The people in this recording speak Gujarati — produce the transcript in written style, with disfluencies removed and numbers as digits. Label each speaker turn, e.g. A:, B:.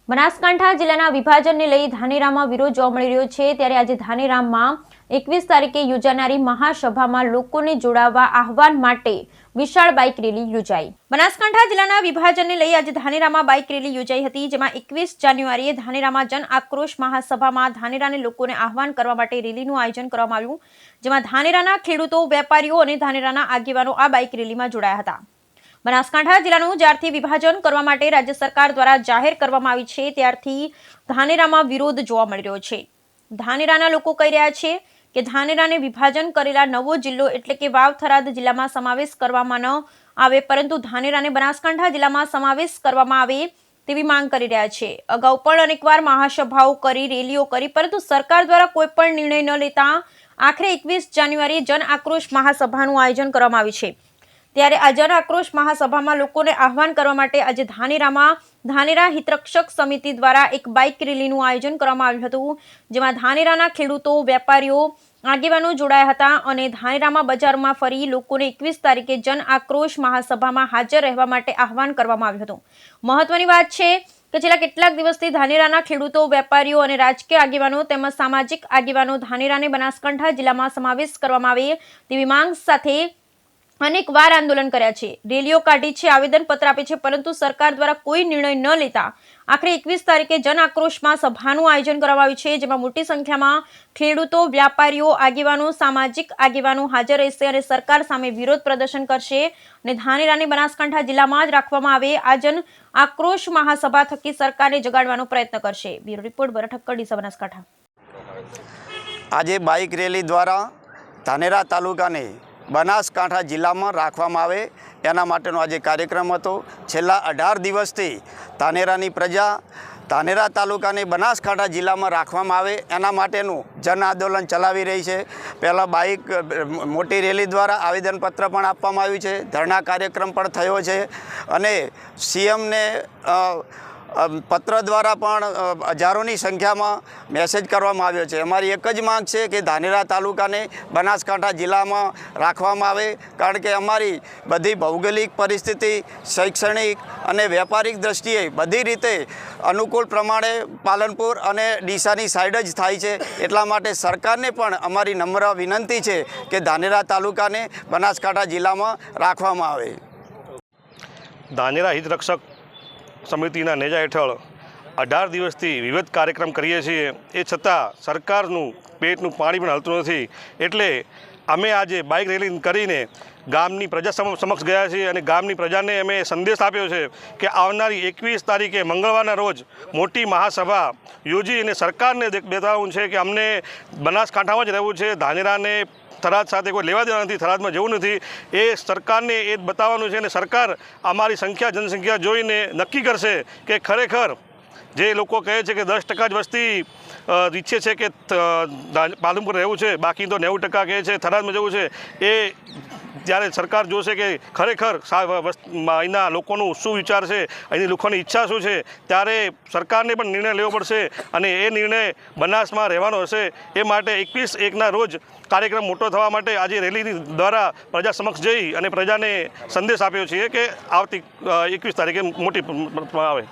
A: બનાસકાંઠા જિલ્લાના વિભાજનને લઈ ધાનેરામાં વિરોધ જોવા મળી રહ્યો છે। ત્યારે આજે ધાનેરામાં 21 તારીખે યોજાનારી મહાસભામાં લોકોને જોડાવા આહવાન માટે વિશાળ બાઇક રેલી યોજાઈ। બનાસકાંઠા જિલ્લાના વિભાજનને લઈ આજે ધાનેરામાં બાઇક રેલી યોજાઈ હતી, જેમાં 21 જાન્યુઆરીએ ધાનેરામાં જન આક્રોશ મહાસભામાં ધાનેરાને લોકોને આહવાન કરવા માટે રેલીનું આયોજન કરવામાં આવ્યું, જેમાં ધાનેરાના ખેડૂતો, વેપારીઓ અને ધાનેરાના આગેવાનો આ બાઇક રેલીમાં જોડાયા હતા। બનાસકાંઠા જિલ્લાનું જ્યારથી વિભાજન કરવા માટે રાજ્ય સરકાર દ્વારા જાહેર કરવામાં આવી છે, ત્યારથી ધાનેરામાં વિરોધ જોવા મળી રહ્યો છે। ધાનેરાના લોકો કહી રહ્યા છે કે ધાનેરાને વિભાજન કરેલા નવો જિલ્લો એટલે કે વાવ થરાદ જિલ્લામાં સમાવેશ કરવામાં ન આવે, પરંતુ ધાનેરાને બનાસકાંઠા જિલ્લામાં સમાવેશ કરવામાં આવે તેવી માંગ કરી રહ્યા છે। અગાઉ પણ અનેકવાર મહાસભાઓ કરી, રેલીઓ કરી, પરંતુ સરકાર દ્વારા કોઈ પણ નિર્ણય ન લેતા આખરે 21 જાન્યુઆરીએ જન આક્રોશ મહાસભાનું આયોજન કરવામાં આવ્યું છે। ત્યારે આ જન આક્રોશ મહાસભામાં લોકોને આહવાન કરવા માટે આજે ધાનેરામાં ધાનેરા હિતરક્ષક સમિતિ દ્વારા એક બાઇક રેલીનું આયોજન કરવામાં આવ્યું હતું, જેમાં ધાનેરાના ખેડૂતો, વેપારીઓ, આગેવાનો જોડાયા હતા અને ધાનેરામાં બજારમાં ફરી લોકોને 21 તારીખે જન આક્રોશ મહાસભામાં હાજર રહેવા માટે આહવાન કરવામાં આવ્યું હતું। મહત્વની વાત છે કે છેલ્લા કેટલાક દિવસથી ધાનેરાના ખેડૂતો, વેપારીઓ અને રાજકીય આગેવાનો તેમજ સામાજિક આગેવાનો ધાનેરાને બનાસકાંઠા જિલ્લામાં સમાવેશ કરવામાં આવે તેવી માંગ સાથે અનેક વાર આંદોલન કર્યા છે, રેલીઓ કાઢી છે, આવેદનપત્ર આપે છે, પરંતુ સરકાર દ્વારા કોઈ નિર્ણય ન લેતા આખરે 21 તારીખે જન આક્રોશમાં સભાનું આયોજન કરવામાં આવ્યું છે, જેમાં મોટી સંખ્યામાં ખેડૂતો, વ્યાપારીઓ, આગેવાનો, સામાજિક આગેવાનો હાજર રહેશે અને સરકાર સામે વિરોધ પ્રદર્શન કરશે અને ધાનેરાને બનાસકાંઠા જિલ્લામાં જ રાખવામાં આવે આ જન આક્રોશ મહાસભા થકી સરકારને જગાડવાનો પ્રયત્ન કરશે। બ્યુરો રિપોર્ટ ભરત ઠક્કર, ડીસા, બનાસકાંઠા।
B: આજે બાઇક રેલી દ્વારા ધાનેરા તાલુકાને બનાસકાંઠા જિલ્લામાં રાખવામાં આવે એના માટેનો આજે કાર્યક્રમ હતો। છેલ્લા 18 દિવસથી ધાનેરાની પ્રજા ધાનેરા તાલુકાને બનાસકાંઠા જિલ્લામાં રાખવામાં આવે એના માટેનું જન આંદોલન ચલાવી રહી છે। પહેલાં બાઇક મોટી રેલી દ્વારા આવેદનપત્ર પણ આપવામાં આવ્યું છે, ધરણા કાર્યક્રમ પણ થયો છે અને સીએમને પત્ર દ્વારા પણ હજારોની સંખ્યામાં મેસેજ કરવામાં આવ્યો છે। અમારી એક જ માંગ છે કે ધાનેરા તાલુકાને બનાસકાંઠા જિલ્લામાં રાખવામાં આવે, કારણ કે અમારી બધી ભૌગોલિક પરિસ્થિતિ, શૈક્ષણિક અને વેપારિક દ્રષ્ટિએ બધી રીતે અનુકૂળ પ્રમાણે પાલનપુર અને ડીસાની સાઈડ જ થાય છે। એટલા માટે સરકારને પણ અમારી નમ્ર વિનંતી છે કે ધાનેરા તાલુકાને બનાસકાંઠા જિલ્લામાં રાખવામાં આવે।
C: ધાનેરા હિતરક્ષક સમિતિના નેજા હેઠળ 18 દિવસથી વિવિધ કાર્યક્રમ કરીએ છીએ, એ છતાં સરકારનું પેટનું પાણી પણ હલતું નથી, એટલે અમે આજે બાઇક રેલી કરીને ગામની પ્રજા સમક્ષ ગયા છીએ અને ગામની પ્રજાને અમે સંદેશ આપ્યો છે કે આવનારી 21 તારીખે મંગળવારના રોજ મોટી મહાસભા યોજી અને સરકારને બતાવવું છે કે અમને બનાસકાંઠામાં જ રહેવું છે, ધાનેરાને થરાદ સાથે કોઈ લેવા દેવા નથી, થરાદમાં જવું નથી, એ સરકારને એ બતાવવાનું છે અને સરકાર અમારી જનસંખ્યા જોઈને નક્કી કરશે કે ખરેખર જે લોકો કહે છે કે 10% જ વસ્તી ઈચ્છે છે કે પાલનપુર રહેવું છે, બાકી તો 90% કહે છે થરાદમાં જવું છે, એ જ્યારે સરકાર જોશે કે ખરેખર અહીંના લોકોનું શું વિચાર છે, અહીંની લોકોની ઈચ્છા શું છે, ત્યારે સરકારને પણ નિર્ણય લેવો પડશે અને એ નિર્ણય બનાસમાં રહેવાનો હશે। એ માટે 21/1ના રોજ કાર્યક્રમ મોટો થવા માટે આજે રેલી દ્વારા પ્રજા સમક્ષ જઈ અને પ્રજાને સંદેશ આપ્યો છે કે આવતી 21 તારીખે મોટી આવે।